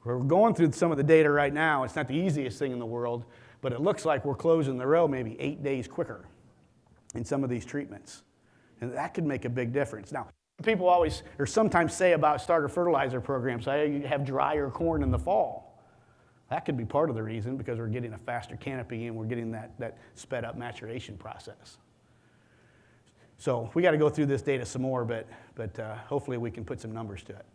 We're going through some of the data right now. It's not the easiest thing in the world, but it looks like we're closing the row maybe 8 days quicker in some of these treatments. And that could make a big difference. Now, people always, or sometimes say about starter fertilizer programs, you have drier corn in the fall. That could be part of the reason because we're getting a faster canopy and we're getting that sped up maturation process. So we got to go through this data some more, but hopefully we can put some numbers to it.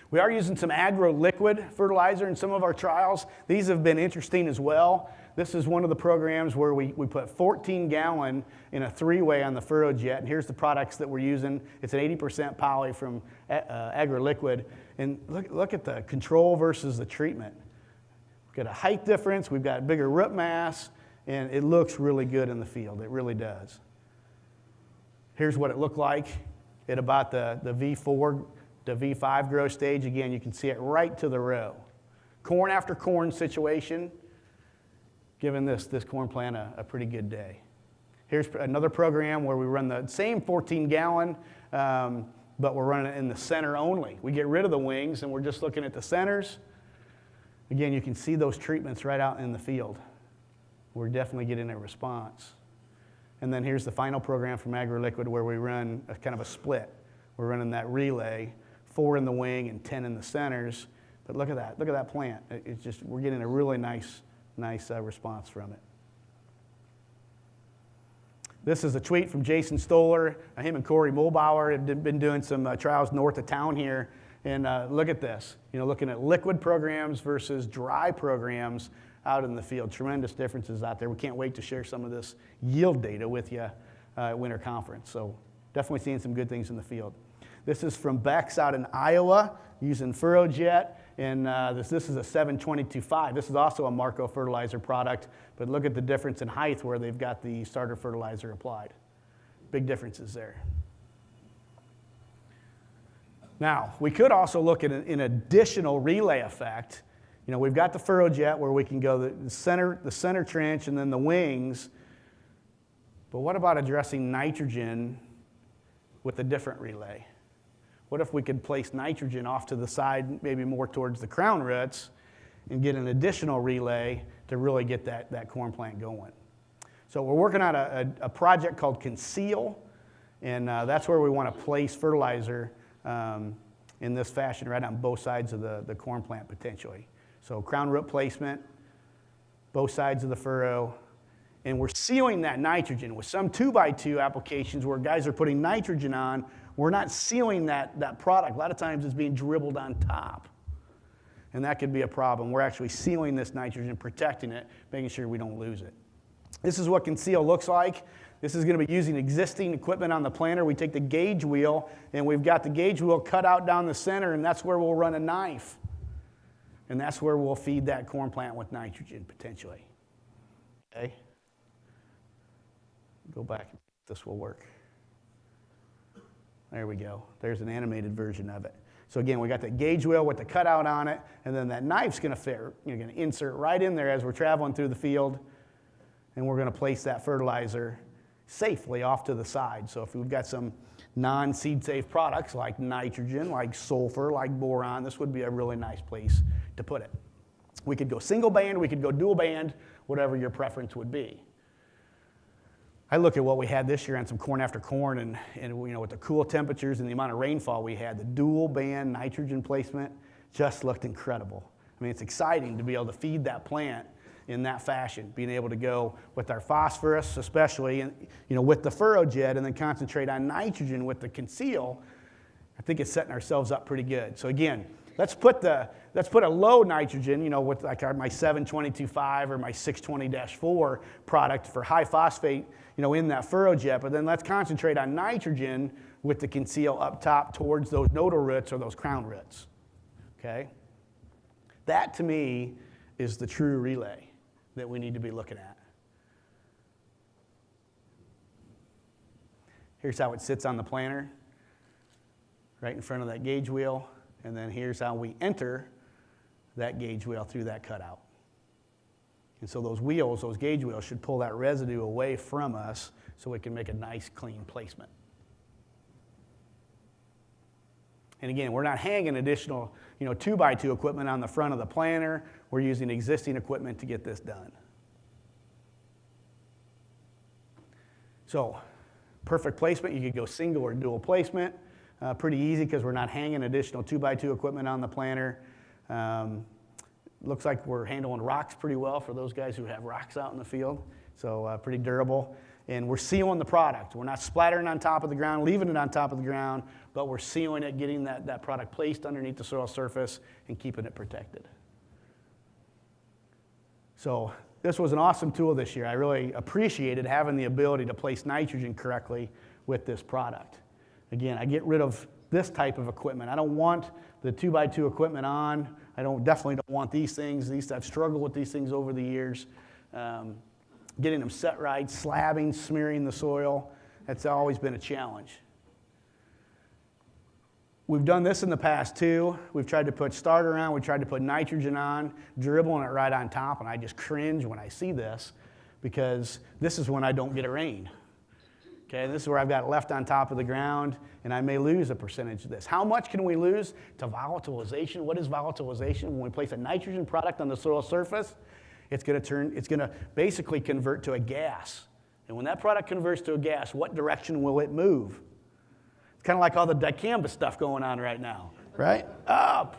We are using some Agro Liquid fertilizer in some of our trials. These have been interesting as well. This is one of the programs where we put 14 gallon in a 3-way on the furrow jet. And here's the products that we're using. It's an 80% poly from Agro Liquid. And look at the control versus the treatment. We've got a height difference. We've got bigger root mass. And it looks really good in the field. It really does. Here's what it looked like at about the V4 to V5 growth stage. Again, you can see it right to the row. Corn after corn situation, giving this corn plant a pretty good day. Here's another program where we run the same 14 gallon, but we're running it in the center only. We get rid of the wings and we're just looking at the centers. Again, you can see those treatments right out in the field. We're definitely getting a response. And then here's the final program from Agro Liquid where we run a kind of a split. We're running that relay, 4 in the wing and 10 in the centers. But look at that plant. It's just, we're getting a really nice response from it. This is a tweet from Jason Stoller. Him and Corey Mulbauer have been doing some trials north of town here. And look at this, looking at liquid programs versus dry programs out in the field. Tremendous differences out there. We can't wait to share some of this yield data with you at Winter Conference. So definitely seeing some good things in the field. This is from Beck's out in Iowa using FurrowJet. And this is a 722.5. This is also a Marco fertilizer product, but look at the difference in height where they've got the starter fertilizer applied. Big differences there. Now, we could also look at an additional relay effect. We've got the FurrowJet where we can go the center trench and then the wings. But what about addressing nitrogen with a different relay? What if we could place nitrogen off to the side, maybe more towards the crown roots, and get an additional relay to really get that corn plant going? So we're working on a project called Conceal, and that's where we want to place fertilizer in this fashion right on both sides of the corn plant potentially. So crown root placement, both sides of the furrow, And we're sealing that nitrogen. With some 2x2 applications where guys are putting nitrogen on, we're not sealing that product. A lot of times it's being dribbled on top. And that could be a problem. We're actually sealing this nitrogen, protecting it, making sure we don't lose it. This is what Conceal looks like. This is going to be using existing equipment on the planter. We take the gauge wheel, and we've got the gauge wheel cut out down the center, and that's where we'll run a knife. And that's where we'll feed that corn plant with nitrogen, potentially. Okay? Go back. This will work. There we go. There's an animated version of it. So again, we got the gauge wheel with the cutout on it, and then that knife's going to fit. You're going to insert right in there as we're traveling through the field, and we're going to place that fertilizer safely off to the side. So if we've got some non-seed safe products like nitrogen, like sulfur, like boron, this would be a really nice place to put it. We could go single band, we could go dual band, whatever your preference would be. I look at what we had this year on some corn after corn, and you know, with the cool temperatures and the amount of rainfall we had, the dual band nitrogen placement just looked incredible. I mean, it's exciting to be able to feed that plant in that fashion, being able to go with our phosphorus, especially, and you know, with the FurrowJet, and then concentrate on nitrogen with the Conceal. I think it's setting ourselves up pretty good. So again, let's put a low nitrogen, you know, with like my 722.5 or my 620-4 product for high phosphate, you know, in that FurrowJet, but then let's concentrate on nitrogen with the Conceal up top towards those nodal roots or those crown roots, okay? That, to me, is the true relay that we need to be looking at. Here's how it sits on the planter, right in front of that gauge wheel, and then here's how we enter that gauge wheel through that cutout. And so those wheels, those gauge wheels, should pull that residue away from us so we can make a nice, clean placement. And again, we're not hanging additional, you know, 2x2 equipment on the front of the planter. We're using existing equipment to get this done. So, perfect placement. You could go single or dual placement. Pretty easy because we're not hanging additional 2x2 equipment on the planter. Looks like we're handling rocks pretty well for those guys who have rocks out in the field. So pretty durable. And we're sealing the product. We're not splattering on top of the ground, leaving it on top of the ground, but we're sealing it, getting that product placed underneath the soil surface and keeping it protected. So this was an awesome tool this year. I really appreciated having the ability to place nitrogen correctly with this product. Again, I get rid of this type of equipment. I don't want the 2x2 equipment on. I definitely don't want these things. I've struggled with these things over the years. Getting them set right, slabbing, smearing the soil, that's always been a challenge. We've done this in the past too. We've tried to put starter on, we tried to put nitrogen on, dribbling it right on top, and I just cringe when I see this because this is when I don't get a rain. Okay, this is where I've got it left on top of the ground, and I may lose a percentage of this. How much can we lose to volatilization? What is volatilization? When we place a nitrogen product on the soil surface, it's going to basically convert to a gas. And when that product converts to a gas, what direction will it move? It's kind of like all the dicamba stuff going on right now, right? Up.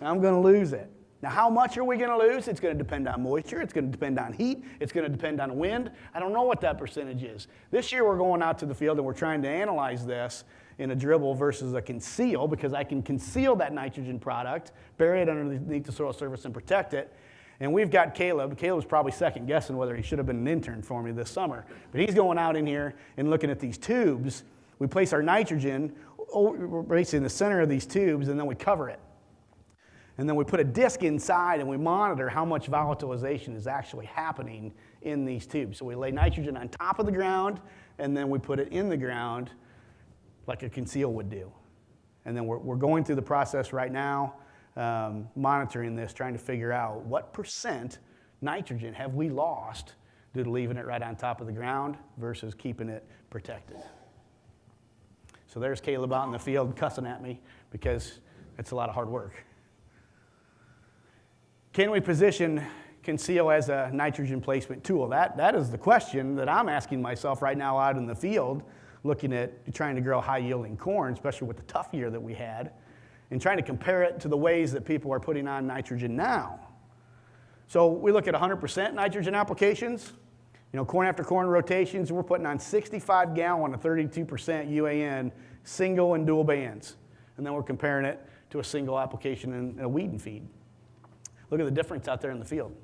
I'm going to lose it. Now, how much are we going to lose? It's going to depend on moisture. It's going to depend on heat. It's going to depend on wind. I don't know what that percentage is. This year, we're going out to the field, and we're trying to analyze this in a dribble versus a Conceal, because I can conceal that nitrogen product, bury it underneath the soil surface, and protect it. And we've got Caleb. Caleb's probably second guessing whether he should have been an intern for me this summer. But he's going out in here and looking at these tubes. We place our nitrogen basically in the center of these tubes, and then we cover it. And then we put a disc inside, and we monitor how much volatilization is actually happening in these tubes. So we lay nitrogen on top of the ground, and then we put it in the ground like a Conceal would do. And then we're going through the process right now, monitoring this, trying to figure out what percent nitrogen have we lost due to leaving it right on top of the ground versus keeping it protected. So there's Caleb out in the field cussing at me because it's a lot of hard work. Can we position Conceal as a nitrogen placement tool? That is the question that I'm asking myself right now out in the field, looking at trying to grow high-yielding corn, especially with the tough year that we had, and trying to compare it to the ways that people are putting on nitrogen now. So we look at 100% nitrogen applications. Corn after corn rotations, we're putting on 65 gallon of 32% UAN single and dual bands. And then we're comparing it to a single application in a weed and feed. Look at the difference out there in the field.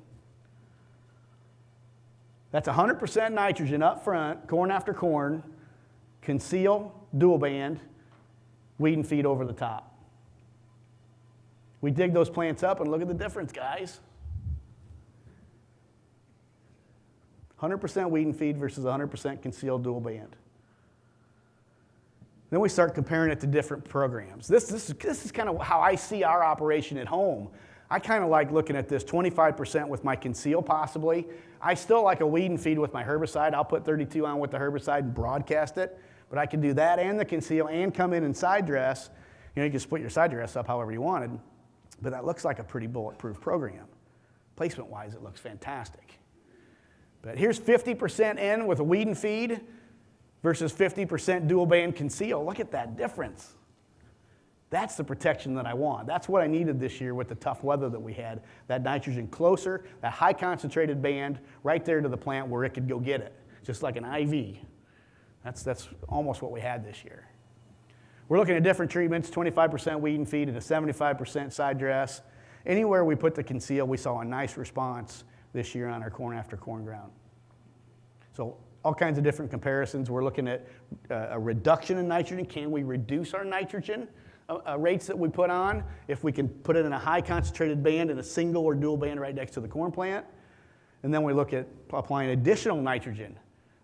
That's 100% nitrogen up front, corn after corn, Conceal, dual band, weed and feed over the top. We dig those plants up and look at the difference, guys. 100% weed and feed versus 100% Conceal dual band. Then we start comparing it to different programs. This is kind of how I see our operation at home. I kind of like looking at this 25% with my Conceal possibly. I still like a weed and feed with my herbicide. I'll put 32 on with the herbicide and broadcast it. But I can do that and the Conceal and come in and side dress. You can split your side dress up however you wanted. But that looks like a pretty bulletproof program. Placement-wise, it looks fantastic. But here's 50% in with a weed and feed versus 50% dual band Conceal. Look at that difference. That's the protection that I want. That's what I needed this year with the tough weather that we had. That nitrogen closer, that high concentrated band right there to the plant where it could go get it, just like an IV. That's almost what we had this year. We're looking at different treatments, 25% weed and feed and a 75% side dress. Anywhere we put the Conceal, we saw a nice response this year on our corn after corn ground. So all kinds of different comparisons. We're looking at a reduction in nitrogen. Can we reduce our nitrogen rates that we put on if we can put it in a high concentrated band in a single or dual band right next to the corn plant? And then we look at applying additional nitrogen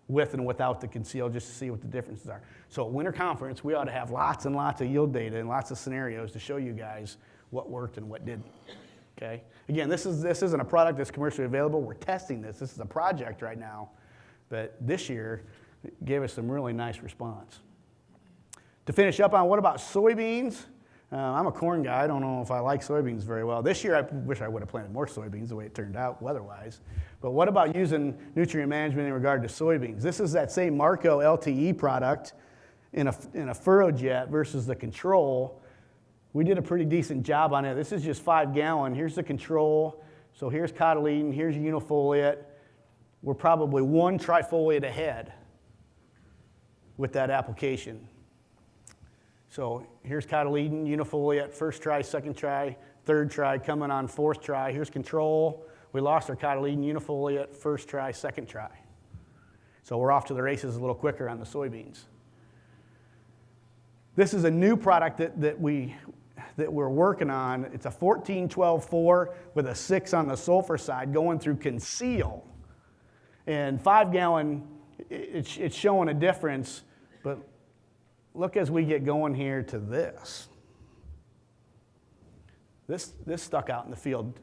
with and without the Conceal just to see what the differences are. So at Winter Conference, we ought to have lots and lots of yield data and lots of scenarios to show you guys what worked and what didn't. Okay? Again, this isn't a product that's commercially available. We're testing this. This is a project right now. But this year, it gave us some really nice response. To finish up on what about soybeans? I'm a corn guy. I don't know if I like soybeans very well. This year, I wish I would have planted more soybeans the way it turned out weather-wise. But what about using nutrient management in regard to soybeans? This is that same Marco LTE product in a furrow jet versus the control. We did a pretty decent job on it. This is just 5 gallon. Here's the control. So here's cotyledon, here's unifoliate. We're probably 1 trifoliate ahead with that application. So here's cotyledon, unifoliate, first try, second try, third try, coming on 4th try. Here's control. We lost our cotyledon, unifoliate, first try, second try. So we're off to the races a little quicker on the soybeans. This is a new product that we're working on. It's a 14-12-4 with a 6 on the sulfur side going through Conceal. And 5 gallon, it's showing a difference, but look as we get going here to this. This stuck out in the field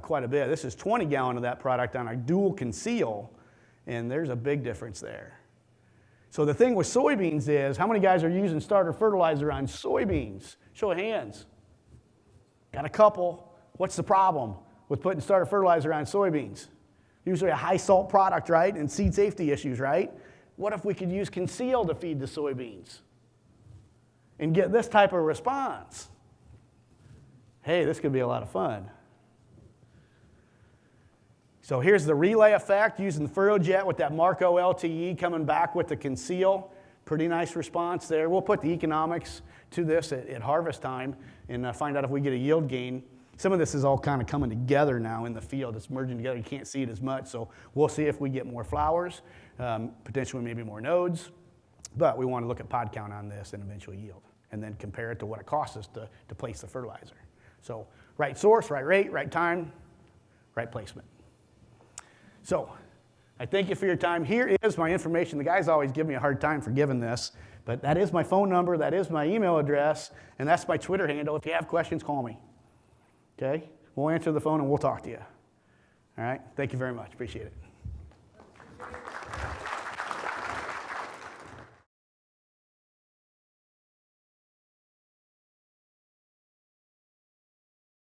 quite a bit. This is 20 gallon of that product on a dual Conceal, and there's a big difference there. So the thing with soybeans is, how many guys are using starter fertilizer on soybeans? Show of hands. Got a couple. What's the problem with putting starter fertilizer on soybeans? Usually a high salt product, right? And seed safety issues, right? What if we could use Conceal to feed the soybeans and get this type of response? Hey, this could be a lot of fun. So here's the relay effect using the furrow jet with that Marco LTE coming back with the Conceal. Pretty nice response there. We'll put the economics to this at harvest time and find out if we get a yield gain. Some of this is all kind of coming together now in the field. It's merging together. You can't see it as much. So we'll see if we get more flowers, potentially maybe more nodes. But we want to look at pod count on this and eventual yield, and then compare it to what it costs us to place the fertilizer. So right source, right rate, right time, right placement. So I thank you for your time. Here is my information. The guys always give me a hard time for giving this, but that is my phone number, that is my email address, and that's my Twitter handle. If you have questions, call me. Okay? We'll answer the phone and we'll talk to you. All right? Thank you very much. Appreciate it.